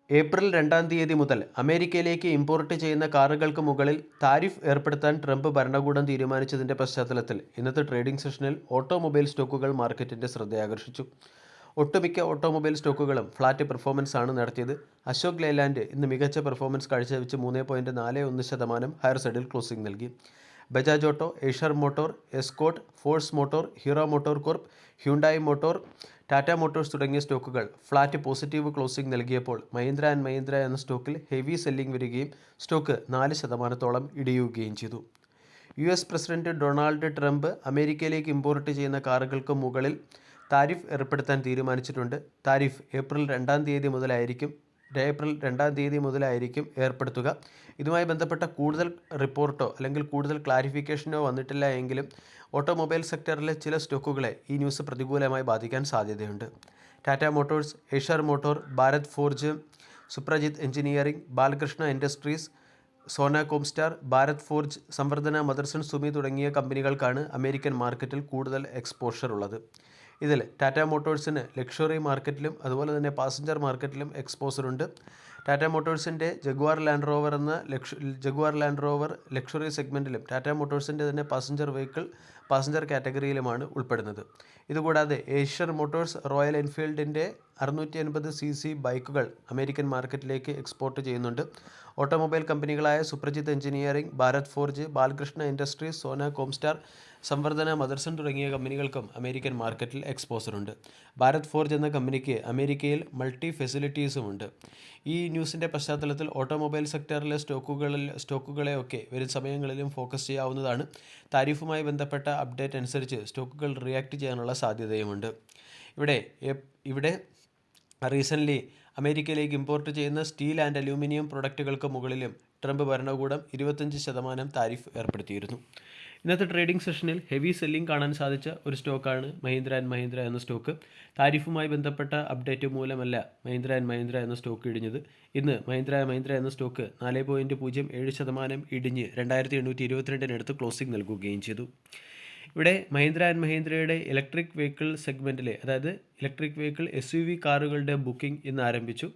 April 2 മുതൽ അമേരിക്കയിലേക്ക് import ചെയ്യുന്ന കാറുകൾക്ക് മുകളിൽ താരിഫ് ഏർപ്പെടുത്താൻ ട്രംപ് ഭരണകൂടം തീരുമാനിച്ചതിൻ്റെ പശ്ചാത്തലത്തിൽ ഇന്നത്തെ ട്രേഡിംഗ് സെഷനിൽ ഓട്ടോമൊബൈൽ സ്റ്റോക്കുകൾ മാർക്കറ്റിൻ്റെ ശ്രദ്ധയാകർഷിച്ചു. ഒട്ടുമിക്ക ഓട്ടോമൊബൈൽ സ്റ്റോക്കുകളും ഫ്ലാറ്റ് പെർഫോമൻസ് ആണ് നടത്തിയത്. അശോക് ലെയ്ലാൻഡ് ഇന്ന് മികച്ച പെർഫോമൻസ് കാഴ്ചവെച്ച് 3.41% ഹയർ സൈഡിൽ ക്ലോസിംഗ് നൽകി. Bajaj auto, Eicher motor, escort, force motor, hero motor corp, Hyundai motor, Tata Motors തുടങ്ങിയ സ്റ്റോക്കുകൾ ഫ്ലാറ്റ് പോസിറ്റീവ് ക്ലോസിംഗ് നൽകിയപ്പോൾ മഹീന്ദ്ര ആൻഡ് മഹീന്ദ്ര എന്ന സ്റ്റോക്കിൽ ഹെവി സെല്ലിംഗ് വരികയും സ്റ്റോക്ക് 4% ഇടിയുകയും ചെയ്തു. US പ്രസിഡന്റ് ഡൊണാൾഡ് ട്രംപ് അമേരിക്കയിലേക്ക് ഇമ്പോർട്ട് ചെയ്യുന്ന കാറുകൾക്ക് മുകളിൽ താരിഫ് ഏർപ്പെടുത്താൻ തീരുമാനിച്ചിട്ടുണ്ട്. Tariff April 2 മുതലായിരിക്കും ഏർപ്പെടുത്തുക. ഇതുമായി ബന്ധപ്പെട്ട കൂടുതൽ റിപ്പോർട്ടോ അല്ലെങ്കിൽ കൂടുതൽ ക്ലാരിഫിക്കേഷനോ വന്നിട്ടില്ല എങ്കിലും ഓട്ടോമൊബൈൽ സെക്ടറിലെ ചില സ്റ്റോക്കുകളെ ഈ ന്യൂസ് പ്രതികൂലമായി ബാധിക്കാൻ സാധ്യതയുണ്ട്. Tata Motors, Eicher Motor, Bharat Forge, Suprajit Engineering, Balkrishna Industries, Sona Comstar, Bharat Forge, Samvardhana Motherson Sumi തുടങ്ങിയ കമ്പനികൾക്കാണ് അമേരിക്കൻ മാർക്കറ്റിൽ കൂടുതൽ എക്സ്പോഷർ ഉള്ളത്. ഇതിൽ ടാറ്റ മോട്ടോഴ്സിന് ലക്ഷറി മാർക്കറ്റിലും അതുപോലെ തന്നെ പാസഞ്ചർ മാർക്കറ്റിലും എക്സ്പോസറുണ്ട്. ടാറ്റ മോട്ടോഴ്സിൻ്റെ ജഗ്വാർ ലാൻഡ് റോവർ ലക്ഷറി സെഗ്മെൻറ്റിലും ടാറ്റ മോട്ടോഴ്സിൻ്റെ തന്നെ പാസഞ്ചർ കാറ്റഗറിയിലുമാണ് ഉൾപ്പെടുന്നത്. ഇതുകൂടാതെ ഏഷ്യർ മോട്ടോഴ്സ് റോയൽ എൻഫീൽഡിൻ്റെ 650cc ബൈക്കുകൾ അമേരിക്കൻ മാർക്കറ്റിലേക്ക് എക്സ്പോർട്ട് ചെയ്യുന്നുണ്ട്. ഓട്ടോമൊബൈൽ കമ്പനികളായ Suprajit Engineering, Bharat Forge, Balkrishna Industries, Sona Comstar, Samvardhana Motherson തുടങ്ങിയ കമ്പനികൾക്കും അമേരിക്കൻ മാർക്കറ്റിൽ എക്സ്പോസറുണ്ട്. ഭാരത് ഫോർജ് എന്ന കമ്പനിക്ക് അമേരിക്കയിൽ മൾട്ടി ഫെസിലിറ്റീസുമുണ്ട്. ഈ ന്യൂസിൻ്റെ പശ്ചാത്തലത്തിൽ ഓട്ടോമൊബൈൽ സെക്ടറിലെ സ്റ്റോക്കുകളെയൊക്കെ വരും സമയങ്ങളിലും ഫോക്കസ് ചെയ്യാവുന്നതാണ്. താരിഫുമായി ബന്ധപ്പെട്ട അപ്ഡേറ്റ് അനുസരിച്ച് സ്റ്റോക്കുകൾ റിയാക്ട് ചെയ്യാനുള്ള സാധ്യതയുമുണ്ട്. ഇവിടെ റീസെൻ്റ്ലി അമേരിക്കയിലേക്ക് ഇമ്പോർട്ട് ചെയ്യുന്ന സ്റ്റീൽ ആൻഡ് അലൂമിനിയം പ്രൊഡക്റ്റുകൾക്ക് മുകളിലും ട്രംപ് ഭരണകൂടം 25% താരിഫ് ഏർപ്പെടുത്തിയിരുന്നു. ഇന്നത്തെ ട്രേഡിംഗ് സെഷനിൽ ഹെവി സെല്ലിംഗ് കാണാൻ സാധിച്ച ഒരു സ്റ്റോക്കാണ് മഹീന്ദ്ര ആൻഡ് മഹീന്ദ്ര എന്ന സ്റ്റോക്ക്. താരിഫുമായി ബന്ധപ്പെട്ട അപ്ഡേറ്റ് മൂലമല്ല മഹീന്ദ്ര ആൻഡ് മഹീന്ദ്ര എന്ന സ്റ്റോക്ക് ഇടിഞ്ഞത്. ഇന്ന് മഹീന്ദ്ര എന്ന സ്റ്റോക്ക് 4.07% ഇടിഞ്ഞ് 2822 ക്ലോസിംഗ് നൽകുകയും ചെയ്തു. ഇവിടെ മഹീന്ദ്ര ആൻഡ് മഹീന്ദ്രയുടെ ഇലക്ട്രിക് വെഹിക്കിൾ സെഗ്മെൻറ്റിലെ, അതായത് ഇലക്ട്രിക് വെഹിക്കിൾ SUV കാറുകളുടെ ബുക്കിംഗ് ഇന്ന് ആരംഭിച്ചു.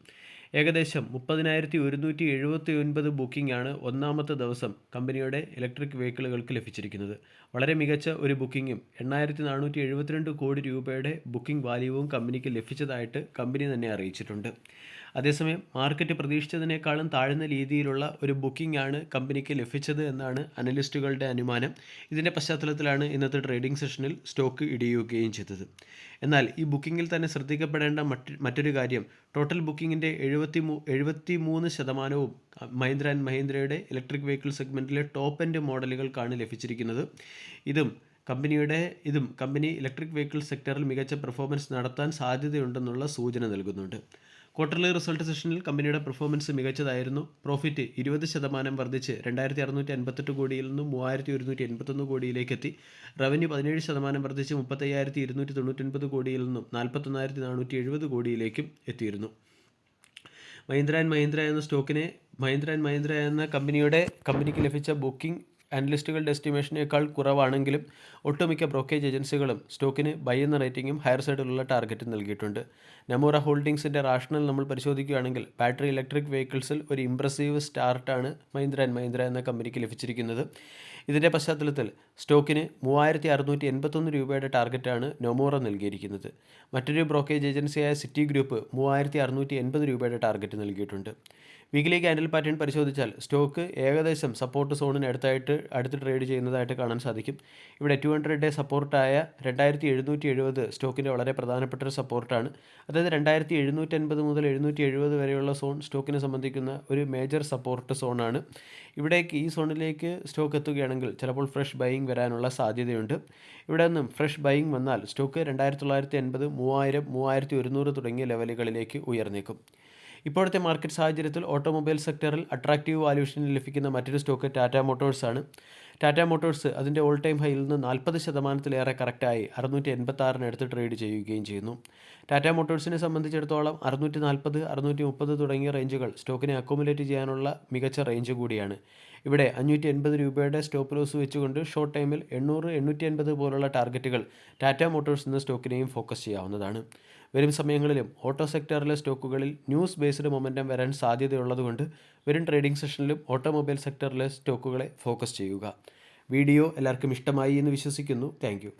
ഏകദേശം 30,179 ബുക്കിംഗ് ആണ് ഒന്നാമത്തെ ദിവസം കമ്പനിയുടെ ഇലക്ട്രിക് വെഹിക്കിളുകൾക്ക് ലഭിച്ചിരിക്കുന്നത്. വളരെ മികച്ച ഒരു ബുക്കിങ്ങും 8,472 കോടി രൂപയുടെ ബുക്കിംഗ് വാല്യൂവും കമ്പനിക്ക് ലഭിച്ചതായിട്ട് കമ്പനി തന്നെ അറിയിച്ചിട്ടുണ്ട്. അതേസമയം മാർക്കറ്റ് പ്രതീക്ഷിച്ചതിനേക്കാളും താഴ്ന്ന രീതിയിലുള്ള ഒരു ബുക്കിംഗ് ആണ് കമ്പനിക്ക് ലഭിച്ചത് എന്നാണ് അനലിസ്റ്റുകളുടെ അനുമാനം. ഇതിൻ്റെ പശ്ചാത്തലത്തിലാണ് ഇന്നത്തെ ട്രേഡിംഗ് സെഷനിൽ സ്റ്റോക്ക് ഇടിയുകയും ചെയ്തത്. എന്നാൽ ഈ ബുക്കിങ്ങിൽ തന്നെ ശ്രദ്ധിക്കപ്പെടേണ്ട മറ്റൊരു കാര്യം, ടോട്ടൽ ബുക്കിങ്ങിൻ്റെ 73% മഹീന്ദ്ര ആൻഡ് മഹീന്ദ്രയുടെ ഇലക്ട്രിക് വെഹിക്കിൾ സെഗ്മെൻറ്റിലെ ടോപ്പ് എൻഡ് മോഡലുകൾക്കാണ് ലഭിച്ചിരിക്കുന്നത്. ഇതും കമ്പനി ഇലക്ട്രിക് വെഹിക്കിൾ സെക്ടറിൽ മികച്ച പെർഫോമൻസ് നടത്താൻ സാധ്യതയുണ്ടെന്നുള്ള സൂചന നൽകുന്നുണ്ട്. ക്വാർട്ടർലി റിസൾട്ട് സെഷനിൽ കമ്പനിയുടെ പെർഫോമൻസ് മികച്ചതായിരുന്നു. പ്രോഫിറ്റ് 20% വർദ്ധിച്ച് 2,658 കോടിയിൽ നിന്നും 3,181 കോടിയിലേക്ക് എത്തി. റവന്യൂ 17% വർദ്ധിച്ച് 35,299 കോടിയിൽ നിന്നും 41,470 കോടിയിലേക്കും എത്തിയിരുന്നു. മഹീന്ദ്ര ആൻഡ് മഹീന്ദ്ര എന്ന കമ്പനിക്ക് ലഭിച്ച ബുക്കിംഗ് അനലിസ്റ്റുകളുടെ എസ്റ്റിമേഷനേക്കാൾ കുറവാണെങ്കിലും ഒട്ടുമിക്ക ബ്രോക്കേജ് ഏജൻസികളും സ്റ്റോക്കിന് ബൈ എന്ന റേറ്റിംഗും ഹയർ സൈഡിലുള്ള ടാർഗറ്റും നൽകിയിട്ടുണ്ട്. നമൂറ ഹോൾഡിംഗ്സിൻ്റെ റാഷണൽ നമ്മൾ പരിശോധിക്കുകയാണെങ്കിൽ ബാറ്ററി ഇലക്ട്രിക് വെഹിക്കിൾസിൽ ഒരു ഇംപ്രസീവ് സ്റ്റാർട്ടാണ് മഹീന്ദ്ര ആൻഡ് മഹീന്ദ്ര എന്ന കമ്പനിക്ക് ലഭിച്ചിരിക്കുന്നത്. ഇതിൻ്റെ പശ്ചാത്തലത്തിൽ സ്റ്റോക്കിന് 3,681 രൂപയുടെ ടാർഗറ്റാണ് നൊമൂറ നൽകിയിരിക്കുന്നത്. മറ്റൊരു ബ്രോക്കേജ് ഏജൻസിയായ സിറ്റി ഗ്രൂപ്പ് 3,680 രൂപയുടെ ടാർഗറ്റ് നൽകിയിട്ടുണ്ട്. വീക്കിലി ക്യാൻഡിൽ പാറ്റേൺ പരിശോധിച്ചാൽ സ്റ്റോക്ക് ഏകദേശം സപ്പോർട്ട് സോണിന് അടുത്ത് ട്രേഡ് ചെയ്യുന്നതായിട്ട് കാണാൻ സാധിക്കും. ഇവിടെ 200-ഡേ സപ്പോർട്ടായ 2,770 സ്റ്റോക്കിൻ്റെ വളരെ പ്രധാനപ്പെട്ട ഒരു സപ്പോർട്ടാണ്. അതായത് 2,750 മുതൽ 770 വരെയുള്ള സോൺ സ്റ്റോക്കിനെ സംബന്ധിക്കുന്ന ഒരു മേജർ സപ്പോർട്ട് സോണാണ്. ഈ സോണിലേക്ക് സ്റ്റോക്ക് എത്തുകയാണെങ്കിൽ ചിലപ്പോൾ ഫ്രഷ് ബൈയിങ് വരാനുള്ള സാധ്യതയുണ്ട്. ഇവിടെ നിന്നും ഫ്രഷ് ബൈയിങ് വന്നാൽ സ്റ്റോക്ക് 2,980, 3,000, 3,100 തുടങ്ങിയ ലെവലുകളിലേക്ക് ഉയർന്നേക്കും. ഇപ്പോഴത്തെ മാർക്കറ്റ് സാഹചര്യത്തിൽ ഓട്ടോമൊബൈൽ സെക്ടറിൽ അട്രാക്റ്റീവ് വാല്യൂഷനിൽ ലഭിക്കുന്ന മറ്റൊരു സ്റ്റോക്ക് ടാറ്റ മോട്ടോഴ്സാണ്. ടാറ്റ മോട്ടോഴ്സ് അതിൻ്റെ ഓൾ ടൈം ഹൈയിൽ നിന്ന് 40%-ലേറെ കറക്റ്റായി 686 ട്രേഡ് ചെയ്യുകയും ചെയ്യുന്നു. ടാറ്റ മോട്ടോഴ്സിനെ സംബന്ധിച്ചിടത്തോളം 640, 630 തുടങ്ങിയ റേഞ്ചുകൾ സ്റ്റോക്കിനെ അക്കോമുലേറ്റ് ചെയ്യാനുള്ള മികച്ച റേഞ്ച് കൂടിയാണ്. ഇവിടെ 580 രൂപയുടെ സ്റ്റോപ്പ് ലോസ് വെച്ചുകൊണ്ട് ഷോർട്ട് ടൈമിൽ 800, 850 പോലുള്ള ടാർഗറ്റുകൾ ടാറ്റ മോട്ടോഴ്സ് എന്ന സ്റ്റോക്കിനെയും ഫോക്കസ് ചെയ്യാവുന്നതാണ്. വരും സമയങ്ങളിലും ഓട്ടോ സെക്ടറിലെ സ്റ്റോക്കുകളിൽ ന്യൂസ് ബേസ്ഡ് മൊമെൻറ്റം വരാൻ സാധ്യതയുള്ളതുകൊണ്ട് വരും ട്രേഡിംഗ് സെഷനിലും ഓട്ടോമൊബൈൽ സെക്ടറിലെ സ്റ്റോക്കുകളെ ഫോക്കസ് ചെയ്യുക. വീഡിയോ എല്ലാവർക്കും ഇഷ്ടമായി എന്ന് വിശ്വസിക്കുന്നു. താങ്ക്